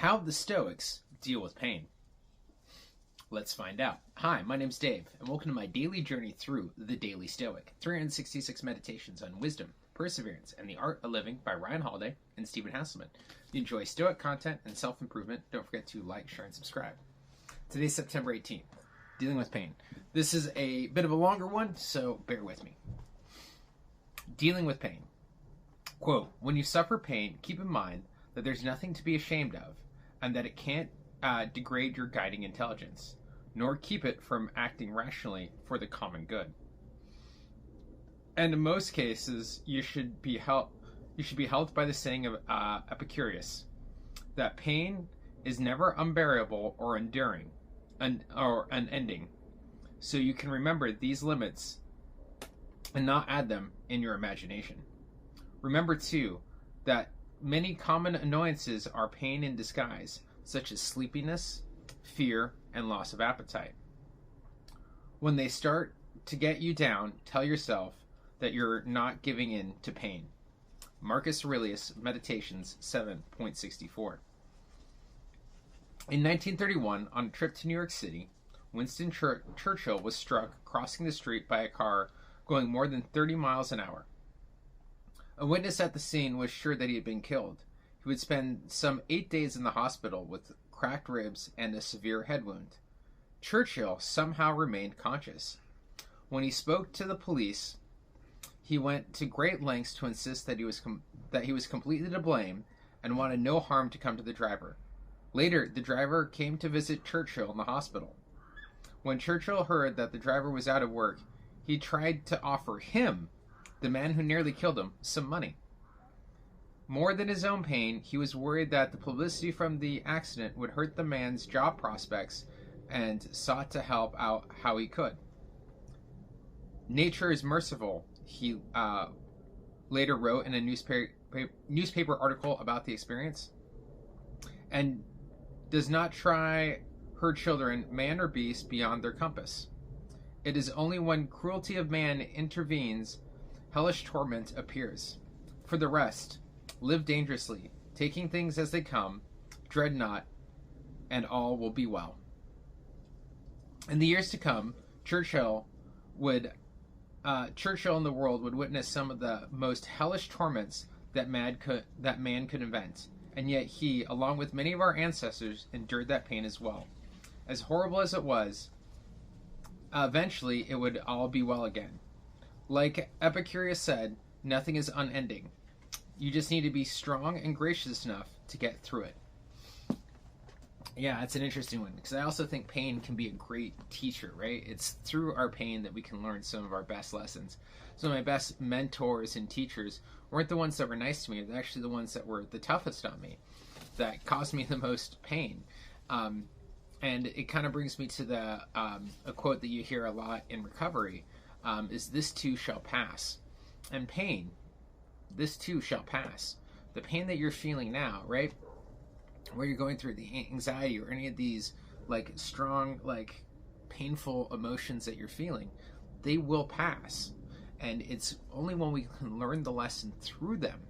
How the Stoics deal with pain. Let's find out. Hi, my name's Dave, and welcome to my daily journey through the Daily Stoic, 366 meditations on wisdom, perseverance, and the art of living by Ryan Holiday and Stephen Hasselman. If you enjoy Stoic content and self-improvement, don't forget to like, share, and subscribe. Today's September 18th, dealing with pain. This is a bit of a longer one, so bear with me. Dealing with pain. Quote, when you suffer pain, keep in mind that there's nothing to be ashamed of, and that it can't degrade your guiding intelligence, nor keep it from acting rationally for the common good. And in most cases, you should be held by the saying of Epicurus, that pain is never unbearable or enduring, or unending. So you can remember these limits and not add them in your imagination. Remember too that many common annoyances are pain in disguise, such as sleepiness, fear, and loss of appetite. When they start to get you down, tell yourself that you're not giving in to pain. Marcus Aurelius, Meditations 7.64. In 1931, on a trip to New York City, Winston Churchill was struck crossing the street by a car going more than 30 miles an hour. A witness at the scene was sure that he had been killed. He would spend some 8 days in the hospital with cracked ribs and a severe head wound. Churchill somehow remained conscious. When he spoke to the police, he went to great lengths to insist that he was completely to blame and wanted no harm to come to the driver. Later, the driver came to visit Churchill in the hospital. When Churchill heard that the driver was out of work, he tried to offer him, the man who nearly killed him, some money. More than his own pain, he was worried that the publicity from the accident would hurt the man's job prospects and sought to help out how he could. Nature is merciful, he later wrote in a newspaper article about the experience, and does not try her children, man or beast, beyond their compass. It is only when cruelty of man intervenes hellish torment appears. For the rest, live dangerously, taking things as they come, dread not, and all will be well. In the years to come, Churchill and the world would witness some of the most hellish torments that man could invent, and yet he, along with many of our ancestors, endured that pain as well. As horrible as it was, eventually it would all be well again. Like Epicurus said, nothing is unending. You just need to be strong and gracious enough to get through it. Yeah, it's an interesting one, because I also think pain can be a great teacher, right? It's through our pain that we can learn some of our best lessons. Some of my best mentors and teachers weren't the ones that were nice to me, they're actually the ones that were the toughest on me, that caused me the most pain. And it kind of brings me to a quote that you hear a lot in recovery, is this too shall pass. And pain, this too shall pass. The pain that you're feeling now, right? Where you're going through the anxiety or any of these like strong, like painful emotions that you're feeling, they will pass. And it's only when we can learn the lesson through them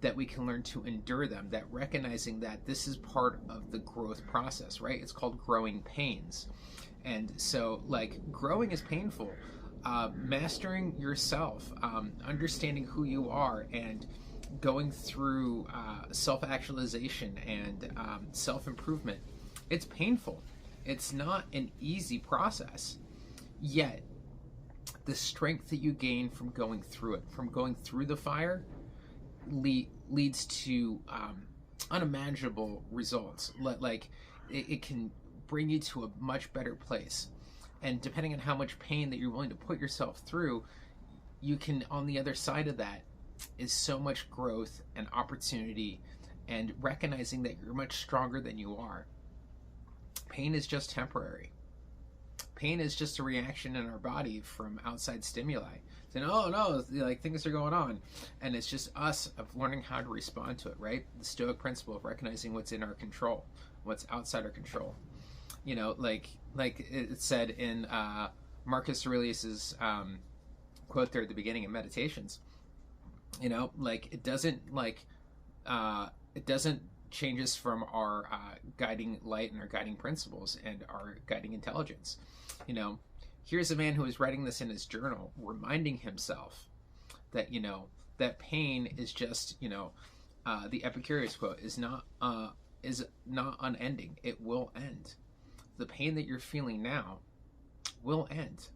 that we can learn to endure them, that recognizing that this is part of the growth process, right? It's called growing pains. And so like growing is painful. Mastering yourself, understanding who you are, and going through self-actualization and self-improvement, it's painful. It's not an easy process. Yet, the strength that you gain from going through it, from going through the fire, leads to unimaginable results. Like, it can bring you to a much better place. And depending on how much pain that you're willing to put yourself through, you can, on the other side of that, is so much growth and opportunity, and recognizing that you're much stronger than you are. Pain is just temporary. Pain is just a reaction in our body from outside stimuli. Saying, oh no, like things are going on. And it's just us of learning how to respond to it, right? The Stoic principle of recognizing what's in our control, what's outside our control. You know, like it said in Marcus Aurelius's quote there at the beginning of Meditations, you know, like it doesn't changes from our guiding light and our guiding principles and our guiding intelligence. You know, here's a man who is writing this in his journal, reminding himself that, you know, that pain is just, you know, the Epicurus quote is not unending. It will end. The pain that you're feeling now will end.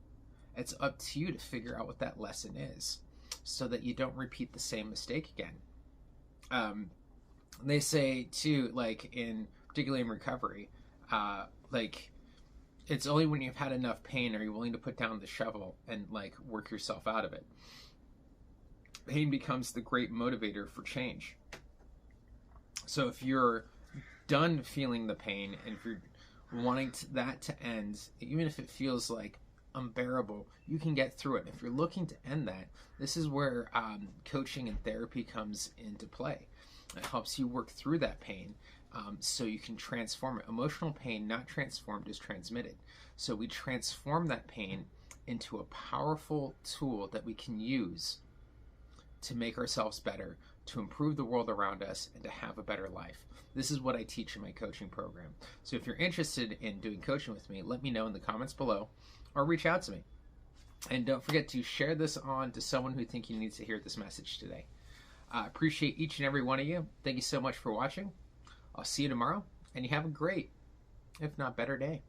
It's up to you to figure out what that lesson is so that you don't repeat the same mistake again. They say too, like particularly in recovery, like it's only when you've had enough pain are you willing to put down the shovel and like work yourself out of it. Pain becomes the great motivator for change. So if you're done feeling the pain and if you're wanting that to end, even if it feels like unbearable, you can get through it. If you're looking to end that, this is where coaching and therapy comes into play. It helps you work through that pain so you can transform it. Emotional pain, not transformed, is transmitted. So we transform that pain into a powerful tool that we can use to make ourselves better, to improve the world around us, and to have a better life. This is what I teach in my coaching program. So if you're interested in doing coaching with me, let me know in the comments below or reach out to me. And don't forget to share this on to someone who thinks he needs to hear this message today. I appreciate each and every one of you. Thank you so much for watching. I'll see you tomorrow, and you have a great, if not better, day.